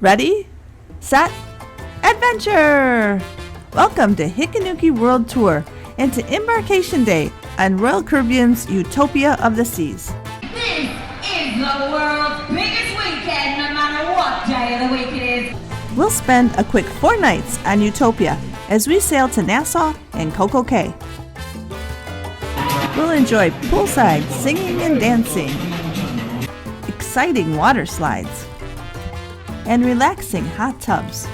Ready, set, adventure! Welcome to Hikanuki World Tour and to Embarkation Day on Royal Caribbean's Utopia of the Seas. This is the world's biggest weekend, no matter what day of the week it is. We'll spend a quick 4 nights on Utopia as we sail to Nassau and Coco Cay. We'll enjoy poolside singing and dancing, exciting water slides, and relaxing hot tubs.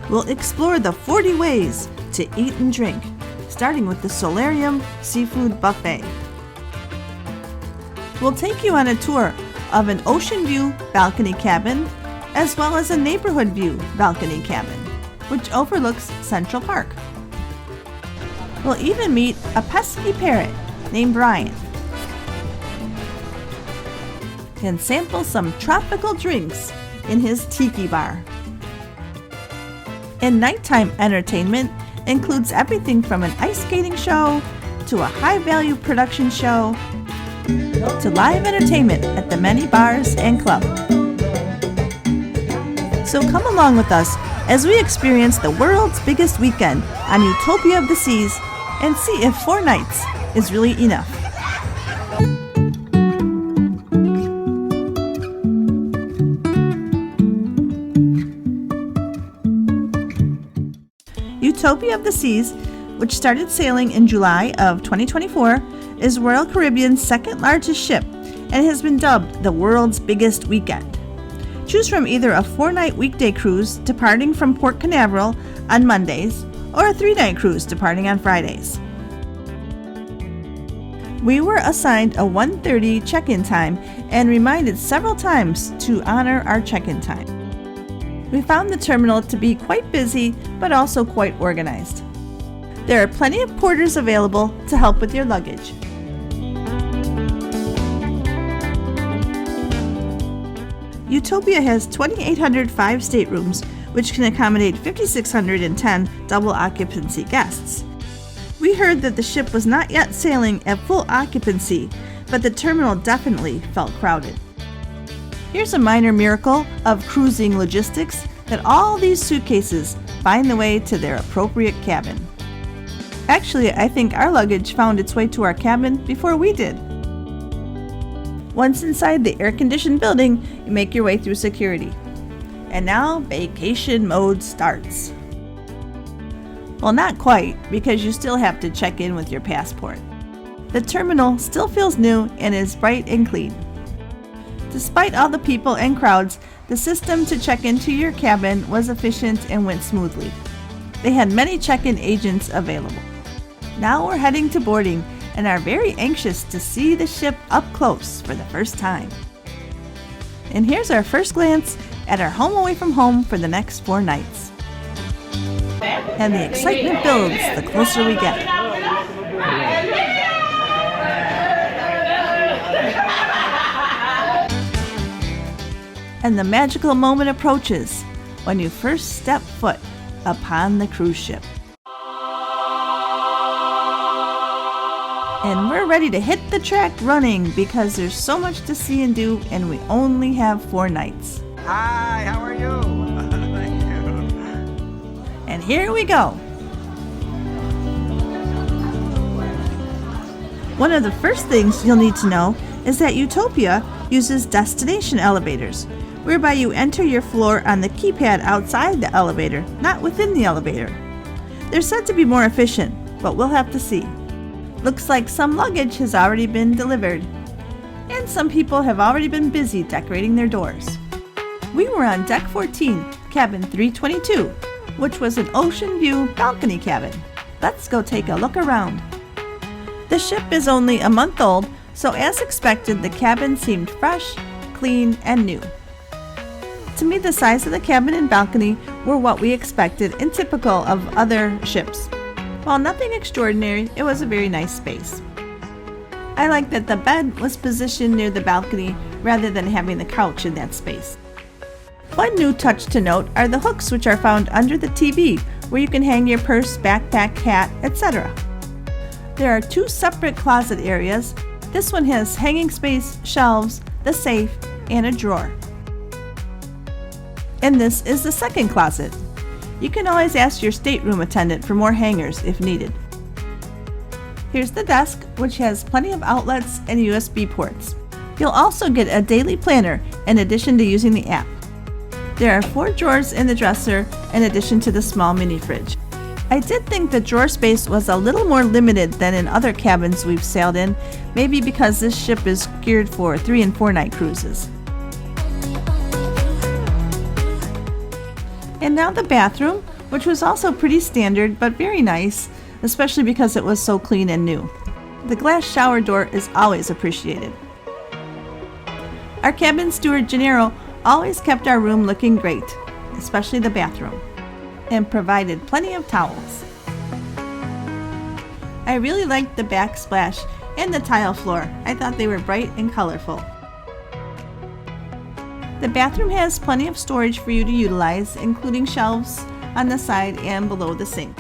We'll explore the 40 ways to eat and drink, starting with the Salarium Seafood Buffet. We'll take you on a tour of an Oceanview balcony cabin, as well as a neighborhood view balcony cabin, which overlooks Central Park. We'll even meet a pesky parrot named Brian and sample some tropical drinks in his tiki bar. And nighttime entertainment includes everything from an ice skating show to a high-value production show to live entertainment at the many bars and clubs. So come along with us as we experience the world's biggest weekend on Utopia of the Seas and see if 4 nights is really enough. Utopia of the Seas, which started sailing in July of 2024, is Royal Caribbean's second largest ship and has been dubbed the world's biggest weekend. Choose from either a 4-night weekday cruise departing from Port Canaveral on Mondays or a 3-night cruise departing on Fridays. We were assigned a 1:30 check-in time and reminded several times to honor our check-in time. We found the terminal to be quite busy but also quite organized. There are plenty of porters available to help with your luggage. Utopia has 2,805 staterooms, which can accommodate 5,610 double occupancy guests. We heard that the ship was not yet sailing at full occupancy, but the terminal definitely felt crowded. Here's a minor miracle of cruising logistics that all these suitcases find the way to their appropriate cabin. Actually, I think our luggage found its way to our cabin before we did. Once inside the air-conditioned building, you make your way through security. And now, vacation mode starts. Well, not quite, because you still have to check in with your passport. The terminal still feels new and is bright and clean. Despite all the people and crowds, the system to check into your cabin was efficient and went smoothly. They had many check-in agents available. Now we're heading to boarding and are very anxious to see the ship up close for the first time. And here's our first glance at our home away from home for the next 4 nights. And the excitement builds the closer we get. And the magical moment approaches when you first step foot upon the cruise ship. And we're ready to hit the track running because there's so much to see and do and we only have 4 nights. Hi, how are you? Thank you. And here we go. One of the first things you'll need to know is that Utopia uses destination elevators, whereby you enter your floor on the keypad outside the elevator, not within the elevator. They're said to be more efficient, but we'll have to see. Looks like some luggage has already been delivered, and some people have already been busy decorating their doors. We were on Deck 14, Cabin 322, which was an Oceanview balcony cabin. Let's go take a look around. The ship is only a month old, so as expected, the cabin seemed fresh, clean, and new. To me, the size of the cabin and balcony were what we expected and typical of other ships. While nothing extraordinary, it was a very nice space. I like that the bed was positioned near the balcony rather than having the couch in that space. One new touch to note are the hooks which are found under the TV, where you can hang your purse, backpack, hat, etc. There are 2 separate closet areas. This one has hanging space, shelves, the safe, and a drawer. And this is the second closet. You can always ask your stateroom attendant for more hangers if needed. Here's the desk, which has plenty of outlets and USB ports. You'll also get a daily planner in addition to using the app. There are 4 drawers in the dresser in addition to the small mini fridge. I did think the drawer space was a little more limited than in other cabins we've sailed in, maybe because this ship is geared for 3 and 4 night cruises. And now the bathroom, which was also pretty standard but very nice, especially because it was so clean and new. The glass shower door is always appreciated. Our cabin steward Gennaro always kept our room looking great, especially the bathroom, and provided plenty of towels. I really liked the backsplash and the tile floor. I thought they were bright and colorful. The bathroom has plenty of storage for you to utilize, including shelves on the side and below the sink.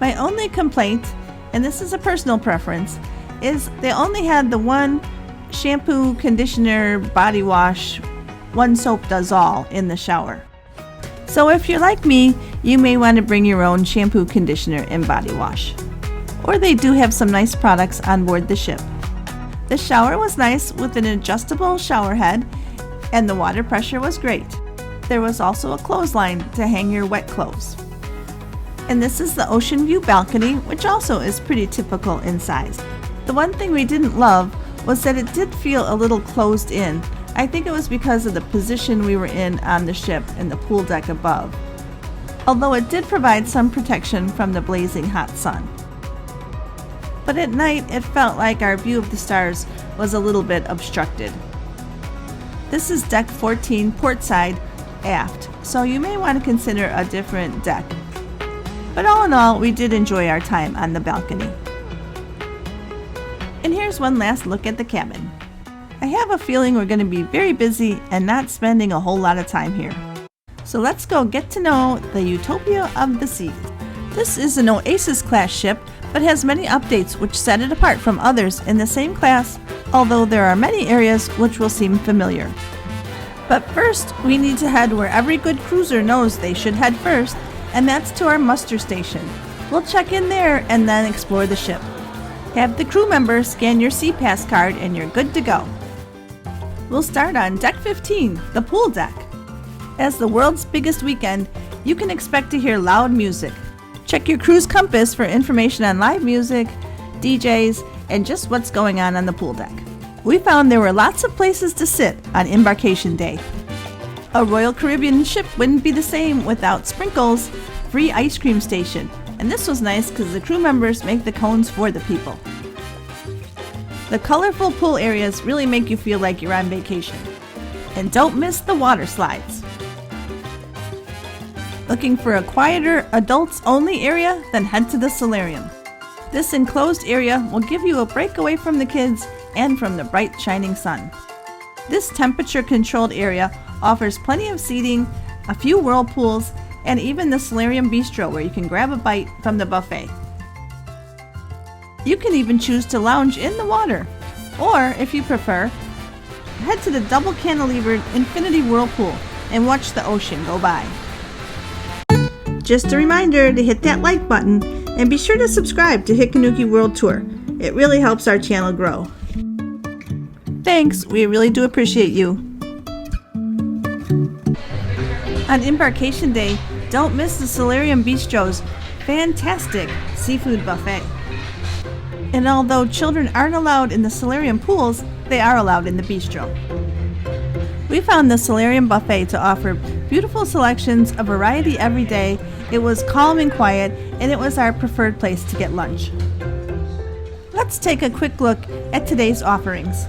My only complaint, and this is a personal preference, is they only had the one shampoo, conditioner, body wash, one soap does all in the shower. So if you're like me, you may want to bring your own shampoo, conditioner, and body wash. Or they do have some nice products on board the ship. The shower was nice with an adjustable shower head, and the water pressure was great. There was also a clothesline to hang your wet clothes. And this is the Oceanview balcony, which also is pretty typical in size. The one thing we didn't love was that it did feel a little closed in. I think it was because of the position we were in on the ship and the pool deck above. Although it did provide some protection from the blazing hot sun. But at night, it felt like our view of the stars was a little bit obstructed. This is deck 14 port side aft, so you may want to consider a different deck. But all in all, we did enjoy our time on the balcony. And here's one last look at the cabin. I have a feeling we're going to be very busy and not spending a whole lot of time here. So let's go get to know the Utopia of the Seas. This is an Oasis Class ship, but has many updates which set it apart from others in the same class, although there are many areas which will seem familiar. But first, we need to head where every good cruiser knows they should head first, and that's to our muster station. We'll check in there and then explore the ship. Have the crew member scan your SeaPass card and you're good to go. We'll start on Deck 15, the pool deck. As the world's biggest weekend, you can expect to hear loud music. Check your cruise compass for information on live music, DJs, and just what's going on the pool deck. We found there were lots of places to sit on Embarkation Day. A Royal Caribbean ship wouldn't be the same without Sprinkles' free ice cream station, and this was nice because the crew members make the cones for the people. The colorful pool areas really make you feel like you're on vacation. And don't miss the water slides. Looking for a quieter, adults-only area? Then head to the Salarium. This enclosed area will give you a break away from the kids and from the bright, shining sun. This temperature-controlled area offers plenty of seating, a few whirlpools, and even the Salarium Bistro where you can grab a bite from the buffet. You can even choose to lounge in the water, or if you prefer, head to the double cantilevered Infinity Whirlpool and watch the ocean go by. Just a reminder to hit that like button and be sure to subscribe to Hikanuki World Tour. It really helps our channel grow. Thanks, we really do appreciate you. On Embarkation Day, don't miss the Salarium Bistro's fantastic seafood buffet. And although children aren't allowed in the Salarium pools, they are allowed in the bistro. We found the Salarium Buffet to offer beautiful selections, a variety every day. It was calm and quiet, and it was our preferred place to get lunch. Let's take a quick look at today's offerings.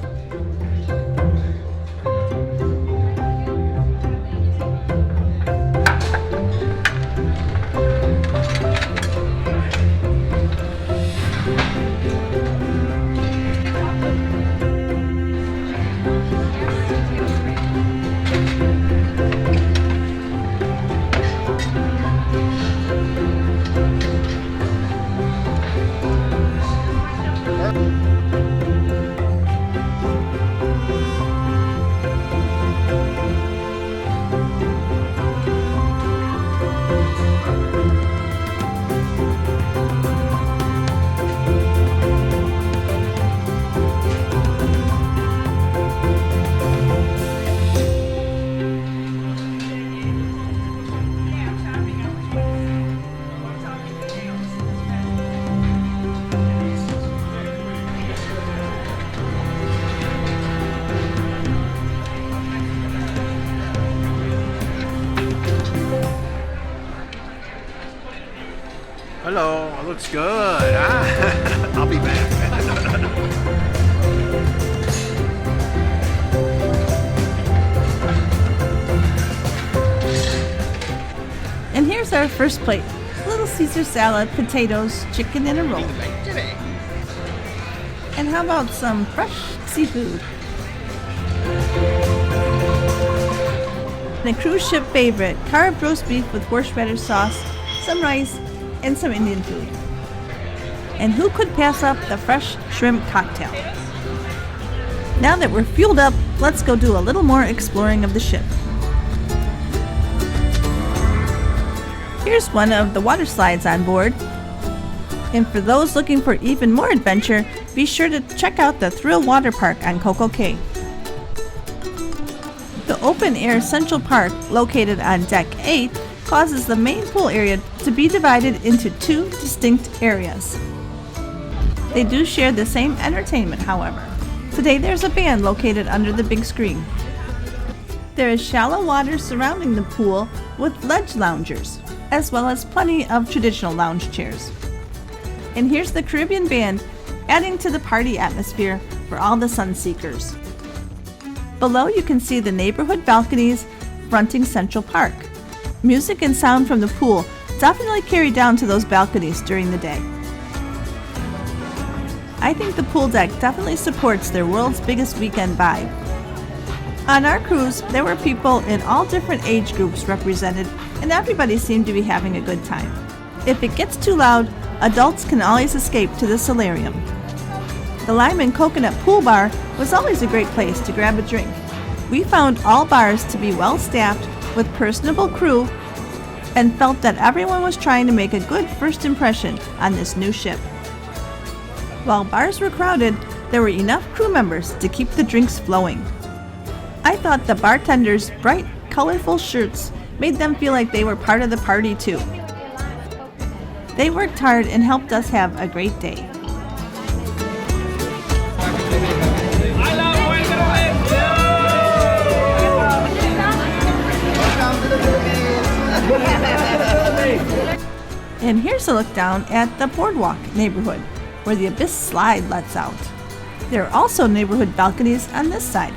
Oh, looks good, huh? I'll be back. And here's our first plate. Little Caesar salad, potatoes, chicken, and a roll. And how about some fresh seafood? And a cruise ship favorite, carved roast beef with horseradish sauce, some rice, and some Indian food. And who could pass up the fresh shrimp cocktail? Now that we're fueled up, let's go do a little more exploring of the ship. Here's one of the water slides on board. And for those looking for even more adventure, be sure to check out the Thrill Water Park on Coco Cay. The open-air Central Park, located on Deck 8, causes the main pool area to be divided into two distinct areas. They do share the same entertainment, however. Today there's a band located under the big screen. There is shallow water surrounding the pool with ledge loungers, as well as plenty of traditional lounge chairs. And here's the Caribbean band, adding to the party atmosphere for all the sunseekers. Below you can see the neighborhood balconies fronting Central Park. Music and sound from the pool definitely carry down to those balconies during the day. I think the pool deck definitely supports their world's biggest weekend vibe. On our cruise, there were people in all different age groups represented, and everybody seemed to be having a good time. If it gets too loud, adults can always escape to the Salarium. The Lime and Coconut Pool Bar was always a great place to grab a drink. We found all bars to be well staffed with personable crew and felt that everyone was trying to make a good first impression on this new ship. While bars were crowded, there were enough crew members to keep the drinks flowing. I thought the bartenders' bright, colorful shirts made them feel like they were part of the party too. They worked hard and helped us have a great day. And here's a look down at the Boardwalk neighborhood, where the Abyss slide lets out. There are also neighborhood balconies on this side.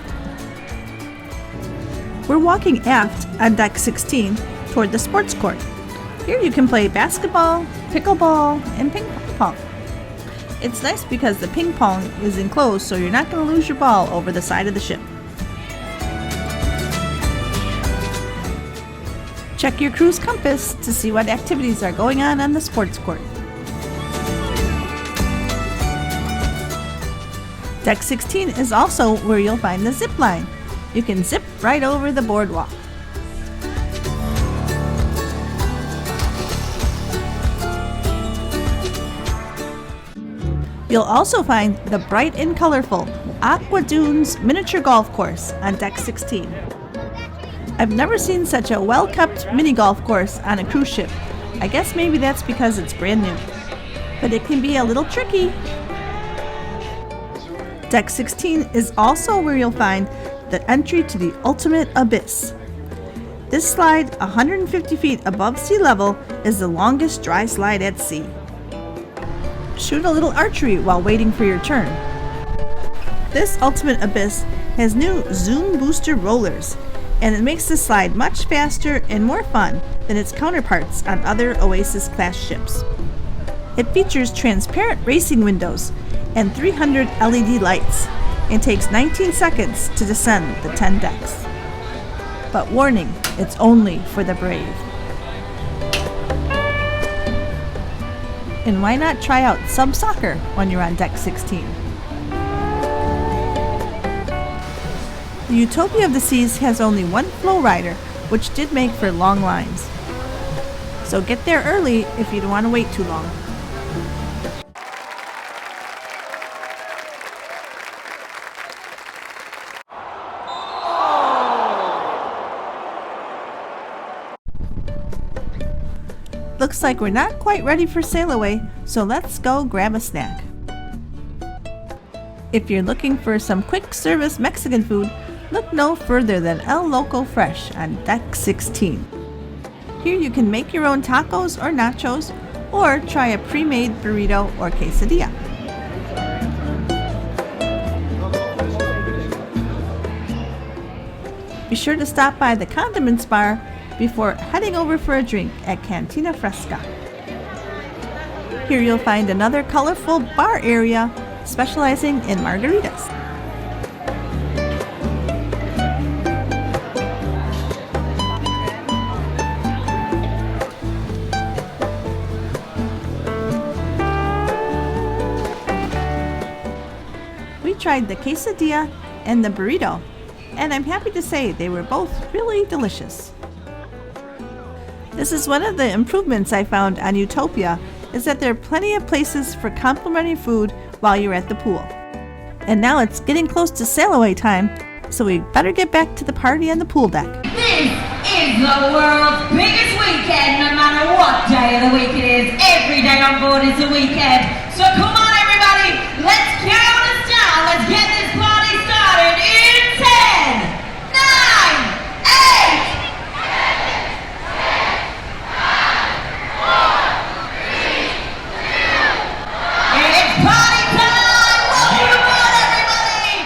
We're walking aft on Deck 16 toward the sports court. Here you can play basketball, pickleball, and ping pong. It's nice because the ping pong is enclosed, so you're not going to lose your ball over the side of the ship. Check your cruise compass to see what activities are going on the sports court. Deck 16 is also where you'll find the zip line. You can zip right over the boardwalk. You'll also find the bright and colorful Aqua Dunes miniature golf course on Deck 16. I've never seen such a well-kept mini golf course on a cruise ship. I guess maybe that's because it's brand new. But it can be a little tricky. Deck 16 is also where you'll find the entry to the ultimate abyss. This slide, 150 feet above sea level, is the longest dry slide at sea. Shoot a little archery while waiting for your turn. This ultimate abyss has new zoom booster rollers, and it makes the slide much faster and more fun than its counterparts on other Oasis Class ships. It features transparent racing windows and 300 LED lights, and takes 19 seconds to descend the 10 decks. But warning, it's only for the brave. And why not try out sub soccer when you're on Deck 16? The Utopia of the Seas has only one flow rider, which did make for long lines. So get there early if you don't want to wait too long. Looks like we're not quite ready for sail away, so let's go grab a snack. If you're looking for some quick service Mexican food, look no further than El Loco Fresh on Deck 16. Here you can make your own tacos or nachos, or try a pre-made burrito or quesadilla. Be sure to stop by the Condiments Bar before heading over for a drink at Cantina Fresca. Here you'll find another colorful bar area specializing in margaritas. We tried the quesadilla and the burrito, and I'm happy to say they were both really delicious. This is one of the improvements I found on Utopia, is that there are plenty of places for complimentary food while you're at the pool. And now it's getting close to Sailway time, so we better get back to the party on the pool deck. This is the world's biggest weekend, no matter what day of the week it is. Every day on board is a weekend. So come on everybody, let's count us down. Let's get this party started in 10, 9, 8, it's party time! Welcome aboard everybody!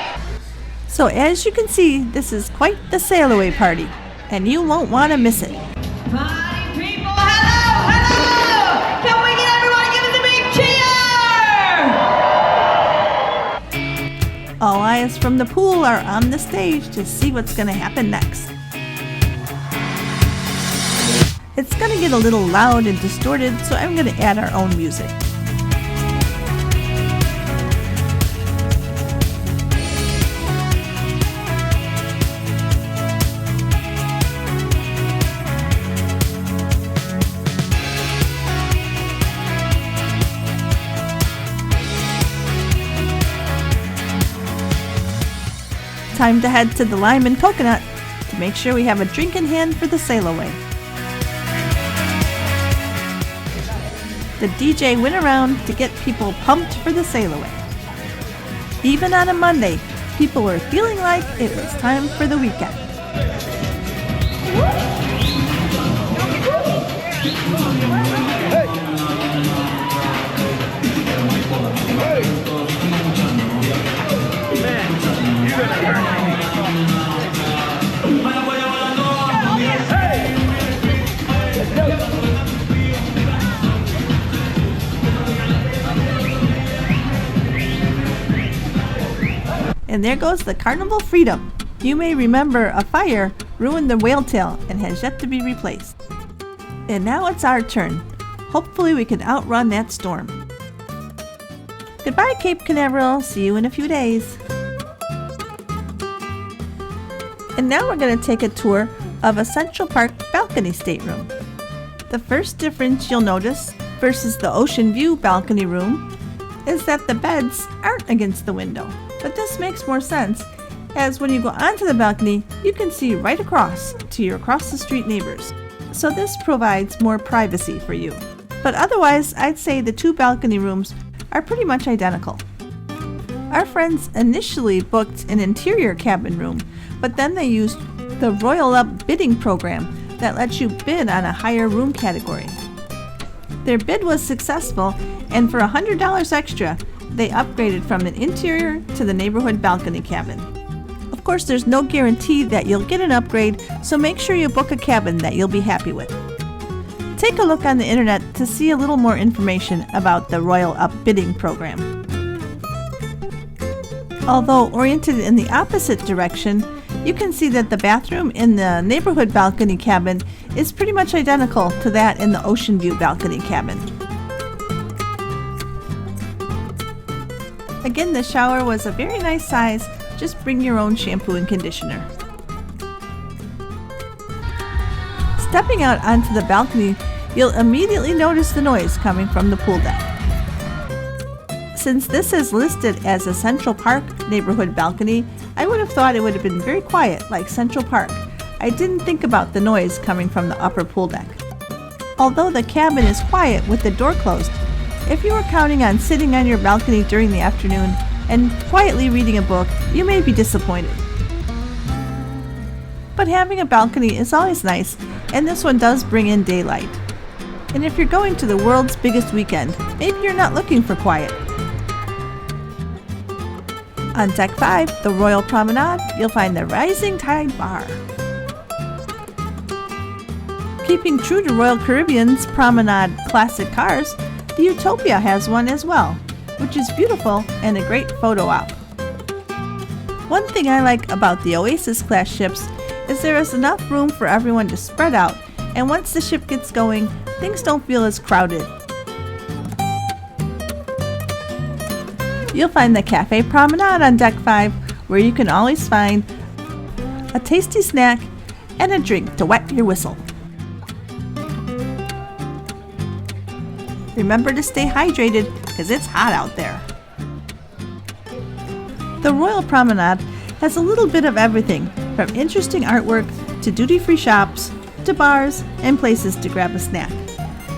So as you can see, this is quite the Sailway Party, and you won't want to miss it. Party people, hello, hello! Can we get everyone give us a big cheer? All eyes from the pool are on the stage to see what's going to happen next. It's going to get a little loud and distorted, so I'm going to add our own music. Time to head to the Lime and Coconut to make sure we have a drink in hand for the sail-away. The DJ went around to get people pumped for the sail-away. Even on a Monday, people were feeling like it was time for the weekend. And there goes the Carnival Freedom. You may remember a fire ruined the whale tail and has yet to be replaced. And now it's our turn. Hopefully we can outrun that storm. Goodbye, Cape Canaveral. See you in a few days. And now we're going to take a tour of a Central Park balcony stateroom. The first difference you'll notice versus the Oceanview balcony room is that the beds aren't against the window. But this makes more sense, as when you go onto the balcony, you can see right across to your across-the-street neighbors. So this provides more privacy for you. But otherwise, I'd say the two balcony rooms are pretty much identical. Our friends initially booked an interior cabin room, but then they used the Royale bidding program that lets you bid on a higher room category. Their bid was successful, and for $100 extra, they upgraded from an interior to the neighborhood balcony cabin. Of course, there's no guarantee that you'll get an upgrade, so make sure you book a cabin that you'll be happy with. Take a look on the internet to see a little more information about the Royale bidding program. Although oriented in the opposite direction, you can see that the bathroom in the neighborhood balcony cabin is pretty much identical to that in the Oceanview balcony cabin. Again, the shower was a very nice size. Just bring your own shampoo and conditioner. Stepping out onto the balcony, you'll immediately notice the noise coming from the pool deck. Since this is listed as a Central Park neighborhood balcony, I would have thought it would have been very quiet like Central Park. I didn't think about the noise coming from the upper pool deck. Although the cabin is quiet with the door closed, if you were counting on sitting on your balcony during the afternoon and quietly reading a book, you may be disappointed. But having a balcony is always nice, and this one does bring in daylight. And if you're going to the world's biggest weekend, maybe you're not looking for quiet. On Deck 5, the Royal Promenade, you'll find the Rising Tide Bar. Keeping true to Royal Caribbean's Promenade classic cars, the Utopia has one as well, which is beautiful and a great photo op. One thing I like about the Oasis Class ships is there is enough room for everyone to spread out, and once the ship gets going, things don't feel as crowded. You'll find the Cafe Promenade on Deck 5, where you can always find a tasty snack and a drink to wet your whistle. Remember to stay hydrated because it's hot out there. The Royal Promenade has a little bit of everything, from interesting artwork to duty-free shops to bars and places to grab a snack.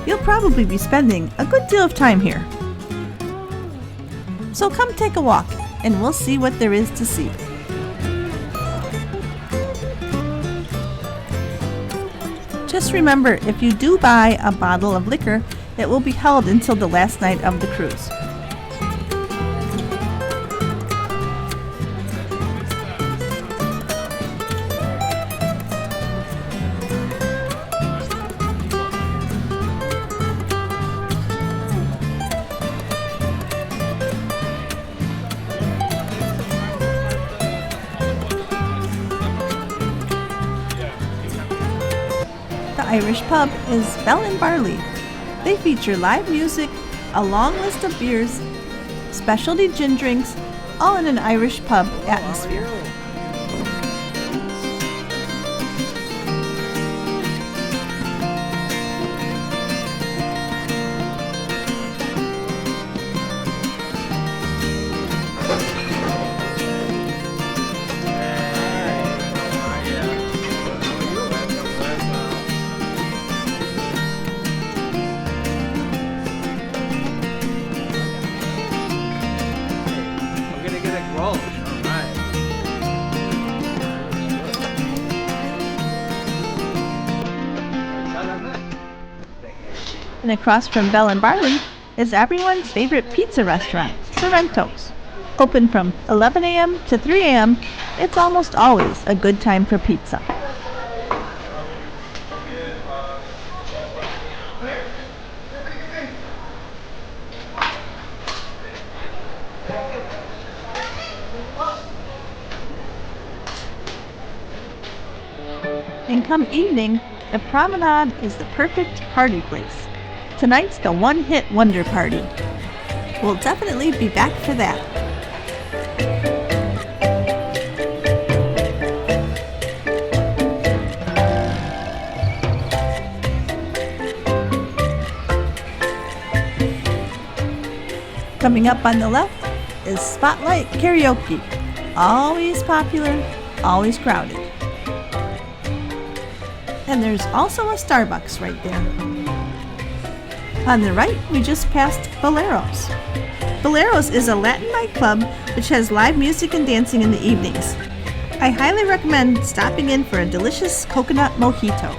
You'll probably be spending a good deal of time here. So come take a walk and we'll see what there is to see. Just remember, if you do buy a bottle of liquor, it will be held until the last night of the cruise. The Irish pub is Bell and Barley. They feature live music, a long list of beers, specialty gin drinks, all in an Irish pub atmosphere. And across from Bell and Barley is everyone's favorite pizza restaurant, Sentos. Open from 11 a.m. to 3 a.m., it's almost always a good time for pizza. And come evening, the Promenade is the perfect party place. Tonight's the one-hit wonder party. We'll definitely be back for that. Coming up on the left is Spotlight Karaoke. Always popular, always crowded. And there's also a Starbucks right there. On the right, we just passed Boleros. Boleros is a Latin nightclub which has live music and dancing in the evenings. I highly recommend stopping in for a delicious coconut mojito.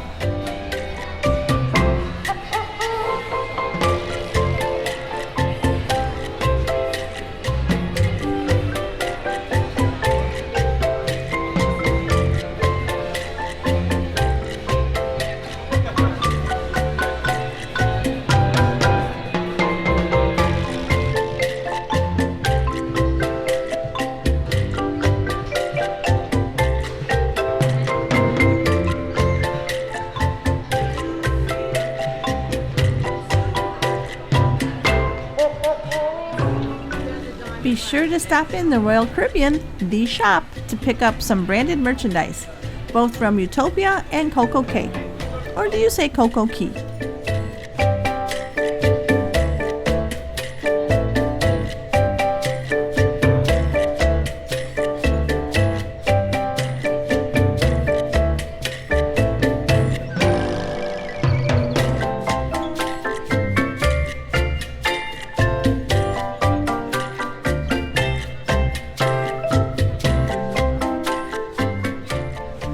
Be sure to stop in the Royal Caribbean, the shop, to pick up some branded merchandise, both from Utopia and Coco Cay. Or do you say Coco Cay?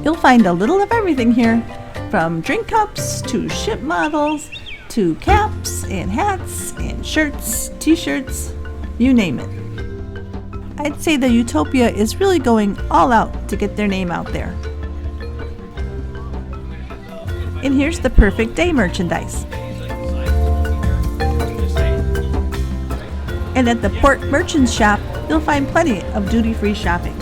You'll find a little of everything here, from drink cups to ship models to to caps and hats and shirts, t-shirts, you name it. I'd say the Utopia is really going all out to get their name out there. And here's the perfect day merchandise. And at the Port Merchants shop, you'll find plenty of duty-free shopping.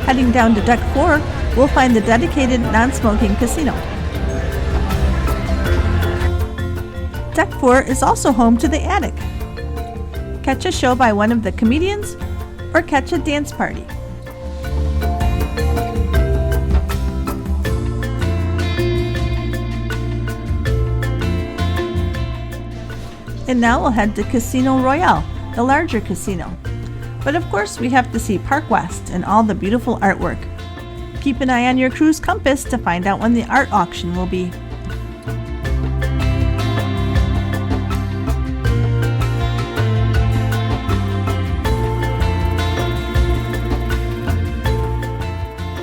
Heading down to Deck 4, we'll find the dedicated non-smoking casino. Deck 4 is also home to the attic. Catch a show by one of the comedians or catch a dance party. And now we'll head to Casino Royale, the larger casino. But of course, we have to see Park West and all the beautiful artwork. Keep an eye on your cruise compass to find out when the art auction will be.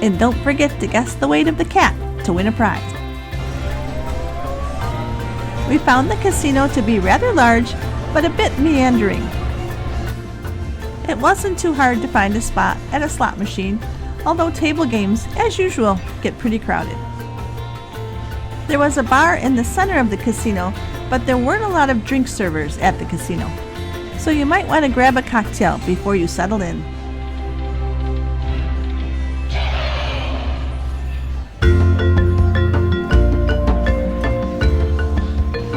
And don't forget to guess the weight of the cat to win a prize. We found the casino to be rather large, but a bit meandering. It wasn't too hard to find a spot at a slot machine, although table games, as usual, get pretty crowded. There was a bar in the center of the casino, but there weren't a lot of drink servers at the casino, so you might want to grab a cocktail before you settle in.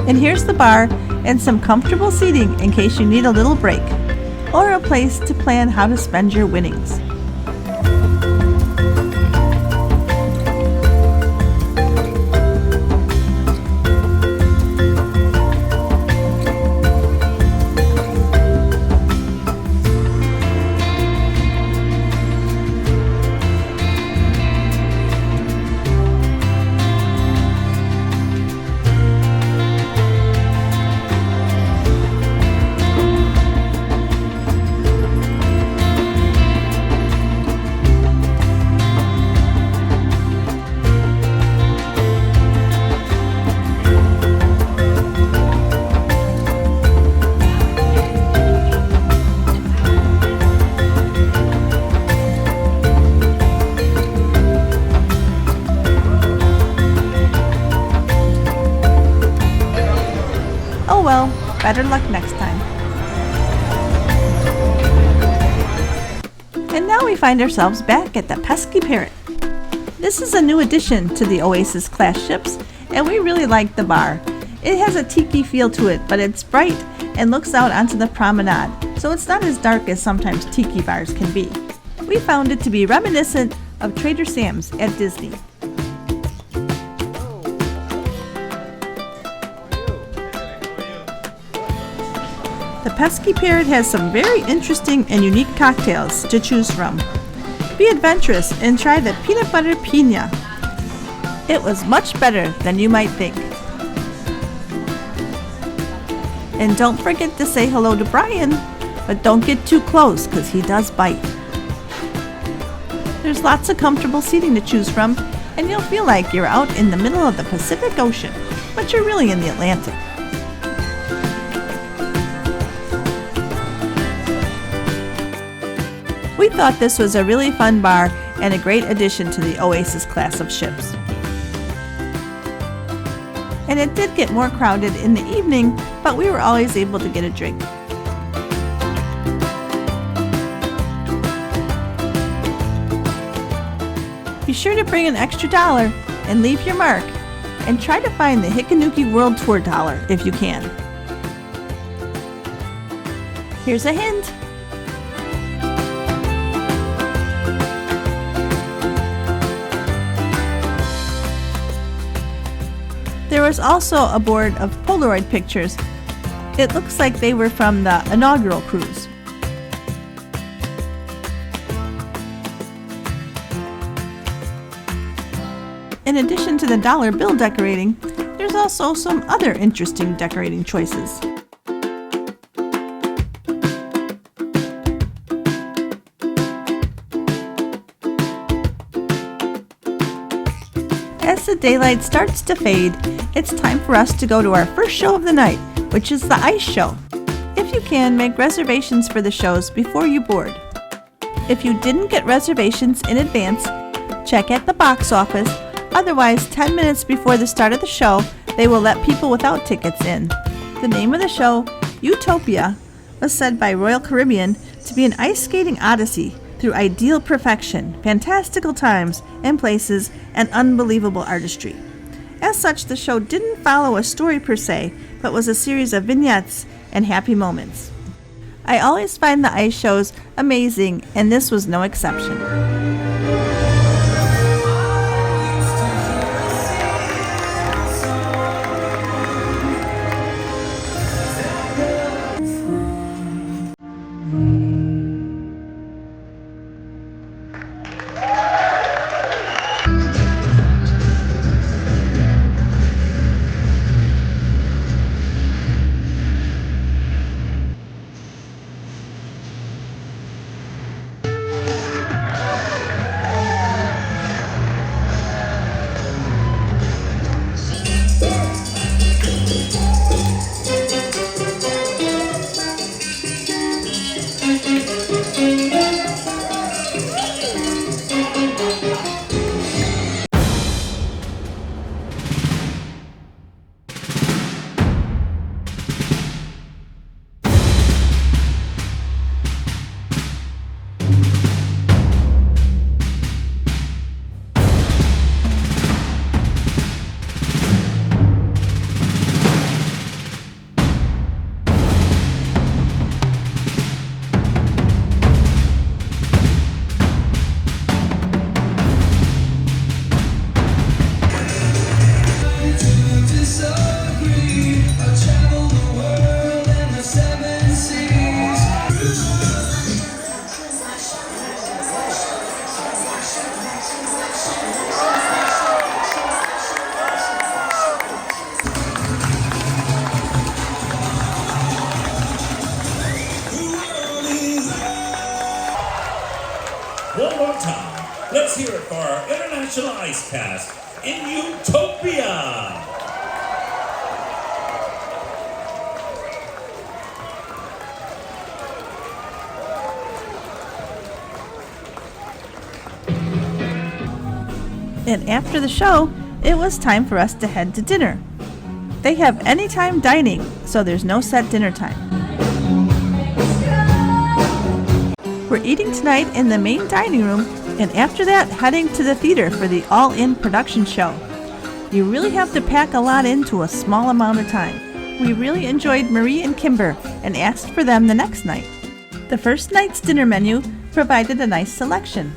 And here's the bar and some comfortable seating in case you need a little break, or a place to plan how to spend your winnings. Well, better luck next time. And now we find ourselves back at the Pesky Parrot. This is a new addition to the Oasis Class ships, and we really like the bar. It has a tiki feel to it, but it's bright and looks out onto the promenade, so it's not as dark as sometimes tiki bars can be. We found it to be reminiscent of Trader Sam's at Disney. The Pesky Parrot has some very interesting and unique cocktails to choose from. Be adventurous and try the peanut butter pina. It was much better than you might think. And don't forget to say hello to Brian, but don't get too close because he does bite. There's lots of comfortable seating to choose from, and you'll feel like you're out in the middle of the Pacific Ocean, but you're really in the Atlantic. We thought this was a really fun bar and a great addition to the Oasis class of ships. And it did get more crowded in the evening, but we were always able to get a drink. Be sure to bring an extra $1 and leave your mark, and try to find the Hikanuki World Tour dollar if you can. Here's a hint. There was also a board of Polaroid pictures. It looks like they were from the inaugural cruise. In addition to the dollar bill decorating, there's also some other interesting decorating choices. As the daylight starts to fade, it's time for us to go to our first show of the night, which is the ice show. If you can, make reservations for the shows before you board. If you didn't get reservations in advance, check at the box office. Otherwise, 10 minutes before the start of the show, they will let people without tickets in. The name of the show, Utopia, was said by Royal Caribbean to be an ice skating odyssey through ideal perfection, fantastical times and places, and unbelievable artistry. As such, the show didn't follow a story per se, but was a series of vignettes and happy moments. I always find the ice shows amazing, and this was no exception. One more time. Let's hear it for our international ice cast in Utopia. And after the show, it was time for us to head to dinner. They have anytime dining, so there's no set dinner time. We're eating tonight in the main dining room, and after that, heading to the theater for the all-in production show. You really have to pack a lot into a small amount of time. We really enjoyed Marie and Kimber and asked for them the next night. The first night's dinner menu provided a nice selection.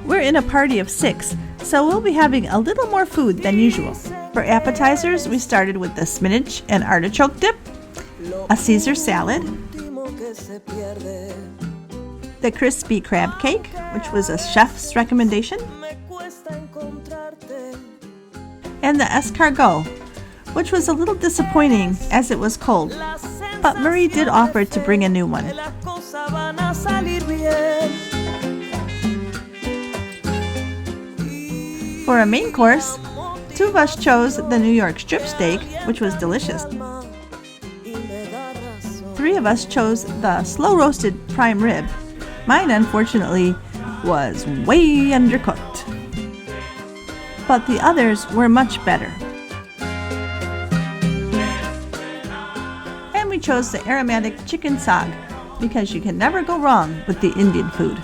We're in a party of 6, so we'll be having a little more food than usual. For appetizers, we started with the spinach and artichoke dip, a Caesar salad, the crispy crab cake, which was a chef's recommendation, and the escargot, which was a little disappointing as it was cold, but Marie did offer to bring a new one. For a main course, 2 of us chose the New York strip steak, which was delicious. 3 of us chose the slow-roasted prime rib. Mine, unfortunately, was way undercooked. But the others were much better. And we chose the aromatic chicken saag, because you can never go wrong with the Indian food.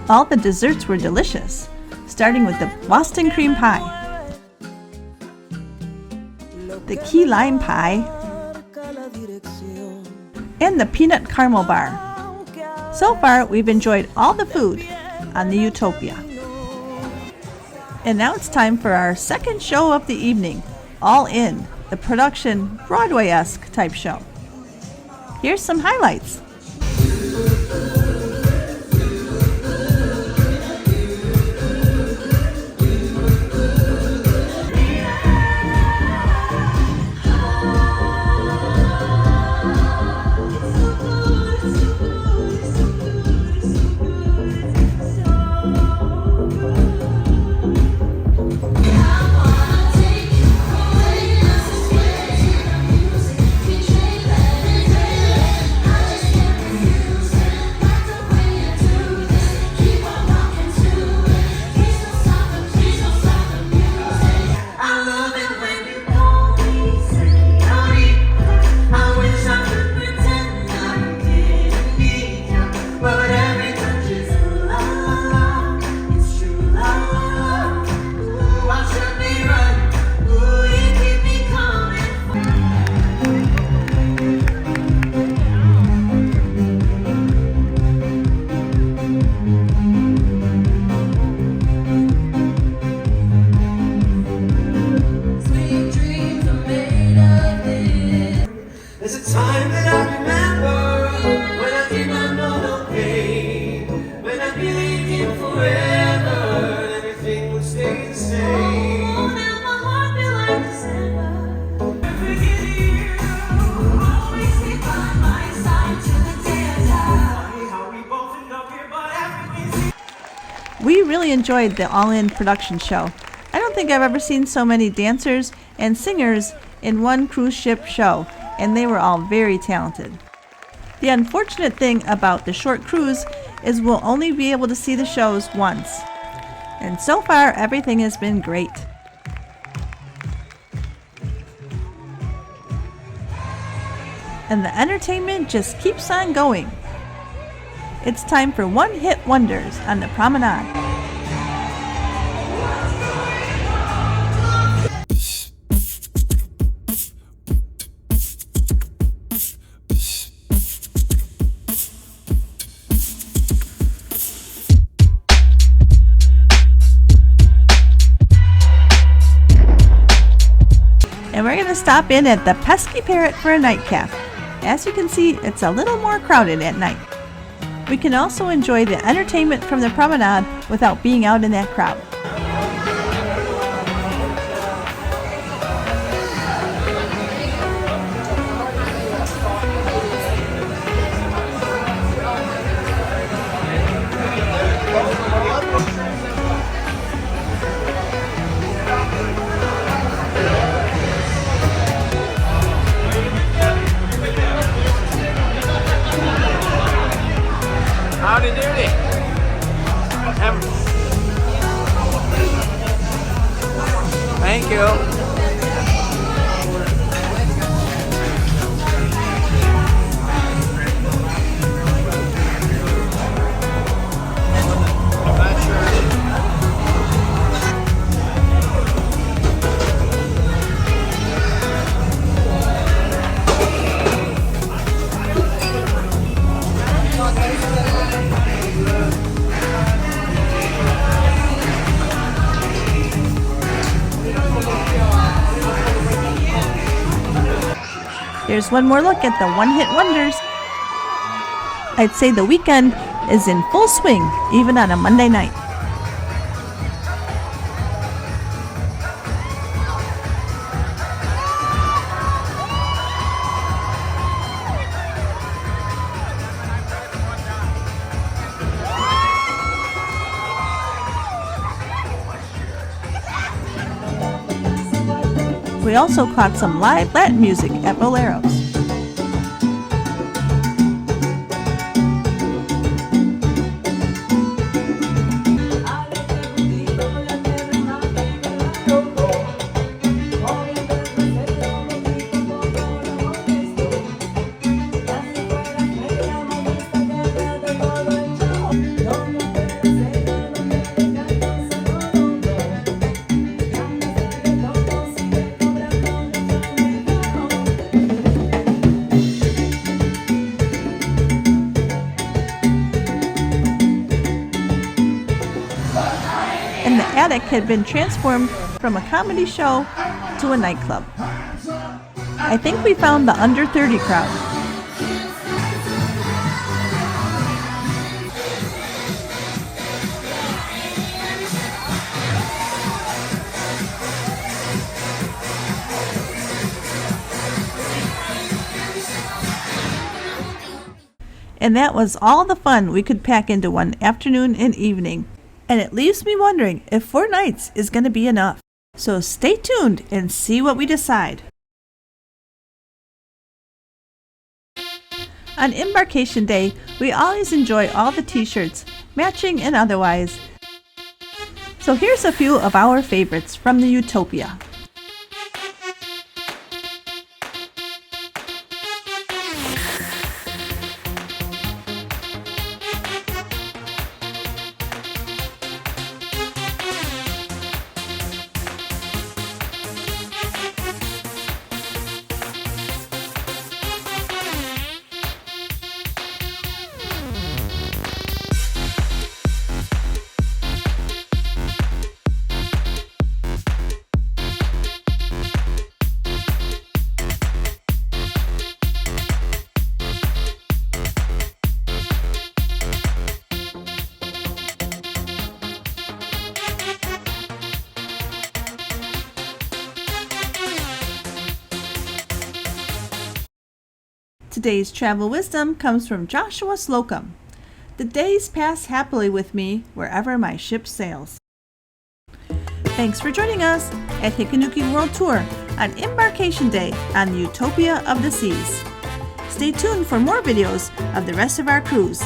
All the desserts were delicious, starting with the Boston cream pie, the key lime pie, and the peanut caramel bar. So far, we've enjoyed all the food on the Utopia. And now it's time for our second show of the evening, All In, the production Broadway-esque type show. Here's some highlights. We really enjoyed the All In production show. I don't think I've ever seen so many dancers and singers in one cruise ship show, and they were all very talented. The unfortunate thing about the short cruise is we'll only be able to see the shows once. And so far, everything has been great. And the entertainment just keeps on going. It's time for one-hit wonders on the Promenade. And we're going to stop in at the Pesky Parrot for a nightcap. As you can see, it's a little more crowded at night. We can also enjoy the entertainment from the Promenade without being out in that crowd. Howdy doody. Thank you. Here's one more look at the one-hit wonders. I'd say the weekend is in full swing, even on a Monday night. We also caught some live Latin music at Boleros. Attic had been transformed from a comedy show to a nightclub. I think we found the under 30 crowd. And that was all the fun we could pack into one afternoon and evening. And it leaves me wondering if 4 nights is going to be enough. So stay tuned and see what we decide. On Embarkation Day, we always enjoy all the t-shirts, matching and otherwise. So here's a few of our favorites from the Utopia. Today's travel wisdom comes from Joshua Slocum. The days pass happily with me wherever my ship sails. Thanks for joining us at Hikanuki World Tour on Embarkation Day on the Utopia of the Seas. Stay tuned for more videos of the rest of our cruise.